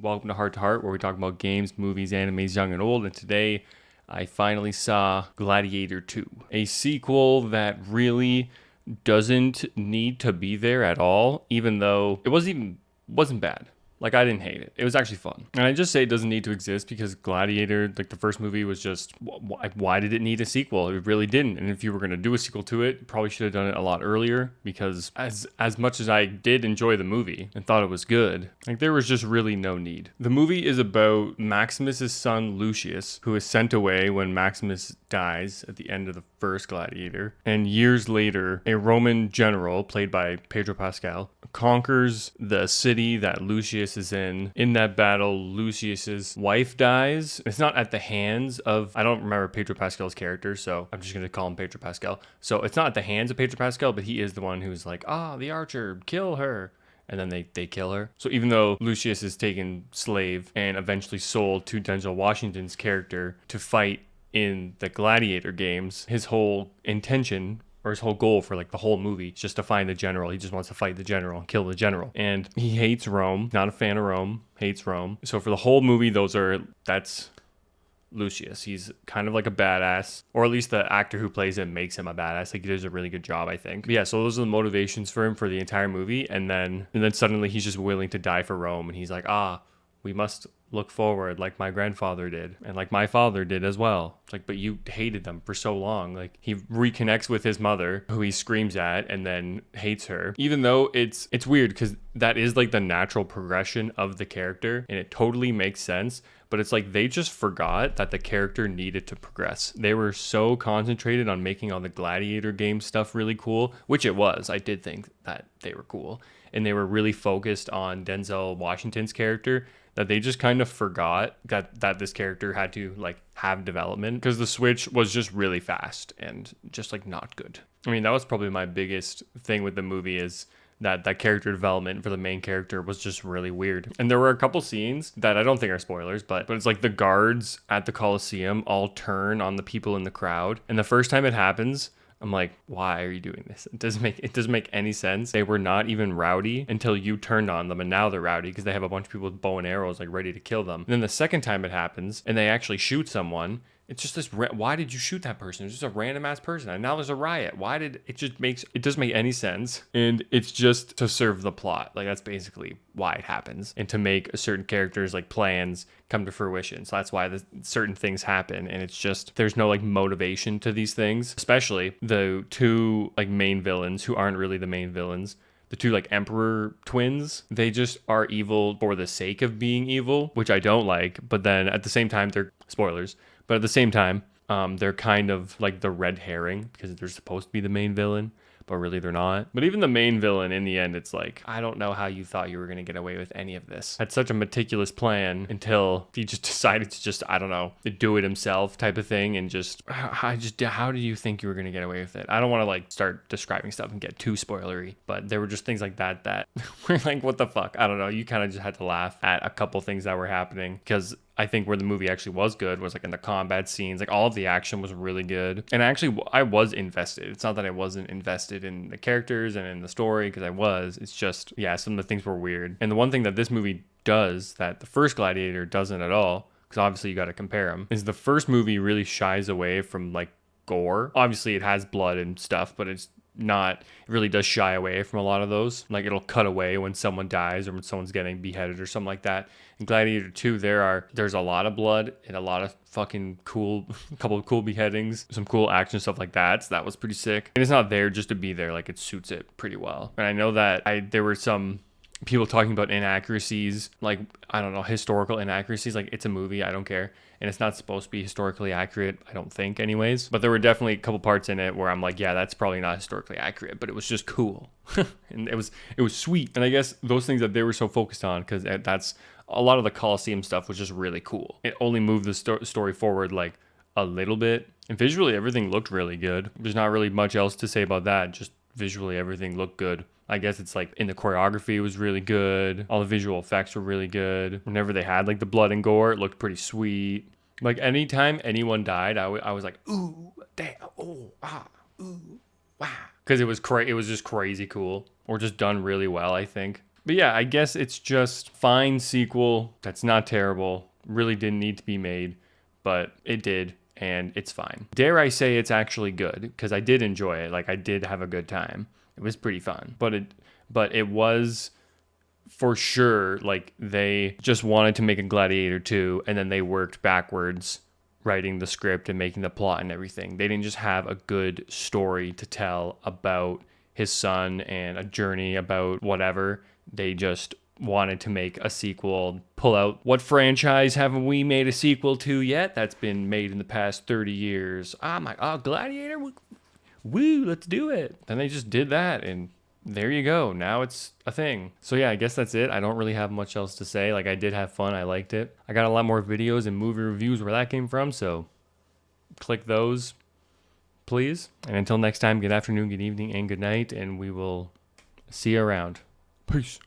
Welcome to Hart, where we talk about games, movies, animes, young and old. And today, I finally saw Gladiator 2, a sequel that really doesn't need to be there at all, even though it wasn't bad. Like, I didn't hate it. It was actually fun. And I just say it doesn't need to exist because Gladiator, like the first movie, was just, why did it need a sequel? It really didn't. And if you were going to do a sequel to it, probably should have done it a lot earlier because as much as I did enjoy the movie and thought it was good, like there was just really no need. The movie is about Maximus's son Lucius, who is sent away when Maximus dies at the end of the first Gladiator. And years later, a Roman general, played by Pedro Pascal, conquers the city that Lucius is in. In that battle, Lucius's wife dies. It's not at the hands of, I don't remember Pedro Pascal's character, so I'm just going to call him Pedro Pascal. So it's not at the hands of Pedro Pascal, but he is the one who's like, the archer, kill her. And then they kill her. So even though Lucius is taken slave and eventually sold to Denzel Washington's character to fight in the Gladiator games, his whole intention or his whole goal for like the whole movie is just to find the general. He just wants to fight the general and kill the general. And he hates Rome, not a fan of Rome, hates Rome. So for the whole movie, that's Lucius. He's kind of like a badass, or at least the actor who plays him makes him a badass. Like he does a really good job, I think. But yeah, so those are the motivations for him for the entire movie. And then suddenly he's just willing to die for Rome. And he's like, we must look forward like my grandfather did and like my father did as well. It's like, but you hated them for so long. Like he reconnects with his mother, who he screams at and then hates her, even though it's weird because that is like the natural progression of the character and it totally makes sense. But it's like they just forgot that the character needed to progress. They were so concentrated on making all the Gladiator game stuff really cool, which it was. I did think that they were cool. And they were really focused on Denzel Washington's character that they just kind of forgot that this character had to like have development because the switch was just really fast and just like not good. I mean, that was probably my biggest thing with the movie is that character development for the main character was just really weird. And there were a couple scenes that I don't think are spoilers, but it's like the guards at the Colosseum all turn on the people in the crowd. And the first time it happens, I'm like, why are you doing this? It doesn't make any sense. They were not even rowdy until you turned on them, and now they're rowdy because they have a bunch of people with bow and arrows like ready to kill them. And then the second time it happens and they actually shoot someone, it's just this, why did you shoot that person? It's just a random ass person. And now there's a riot. It doesn't make any sense. And it's just to serve the plot. Like that's basically why it happens. And to make certain characters like plans come to fruition. So that's why certain things happen. And it's just, there's no like motivation to these things, especially the two like main villains who aren't really the main villains. The two like emperor twins, they just are evil for the sake of being evil, which I don't like. But then at the same time, they're spoilers. But at the same time, they're kind of like the red herring because they're supposed to be the main villain, but really they're not. But even the main villain, in the end, it's like, I don't know how you thought you were going to get away with any of this. Had such a meticulous plan until he just decided to just, I don't know, do it himself type of thing. And how did you think you were going to get away with it? I don't want to like start describing stuff and get too spoilery, but there were just things like that were like, what the fuck? I don't know. You kind of just had to laugh at a couple things that were happening because I think where the movie actually was good was like in the combat scenes. Like all of the action was really good. And actually, I was invested. It's not that I wasn't invested in the characters and in the story because I was. It's just, yeah, some of the things were weird. And the one thing that this movie does that the first Gladiator doesn't at all, because obviously you got to compare them, is the first movie really shies away from like gore. Obviously it has blood and stuff, but it really does shy away from a lot of those. Like it'll cut away when someone dies or when someone's getting beheaded or something like that. In Gladiator 2, there's a lot of blood and a lot of fucking cool, a couple of cool beheadings, some cool action stuff like that. So that was pretty sick. And it's not there just to be there. Like it suits it pretty well. And I know that there were some people talking about inaccuracies, like, I don't know, historical inaccuracies. Like it's a movie, I don't care. And it's not supposed to be historically accurate, I don't think anyways. But there were definitely a couple parts in it where I'm like, yeah, that's probably not historically accurate, but it was just cool. And it was sweet. And I guess those things that they were so focused on, because that's a lot of the Colosseum stuff was just really cool. It only moved the story forward like a little bit. And visually, everything looked really good. There's not really much else to say about that. Just visually, everything looked good. I guess it's like in the choreography was really good. All the visual effects were really good. Whenever they had like the blood and gore, it looked pretty sweet. Like anytime anyone died, I was like, ooh, damn, oh, ooh, wow. Because it was just crazy cool, or just done really well, I think. But yeah, I guess it's just fine sequel that's not terrible. Really didn't need to be made, but it did, and it's fine. Dare I say it's actually good, because I did enjoy it. Like, I did have a good time. It was pretty fun. But it was for sure, like, they just wanted to make a Gladiator 2, and then they worked backwards writing the script and making the plot and everything. They didn't just have a good story to tell about his son and a journey about whatever. They just wanted to make a sequel, pull out what franchise haven't we made a sequel to yet that's been made in the past 30 years? Gladiator? Woo, let's do it. Then they just did that, and there you go. Now it's a thing. So yeah, I guess that's it. I don't really have much else to say. Like, I did have fun. I liked it. I got a lot more videos and movie reviews where that came from, so click those, please. And until next time, good afternoon, good evening, and good night, and we will see you around. Peace.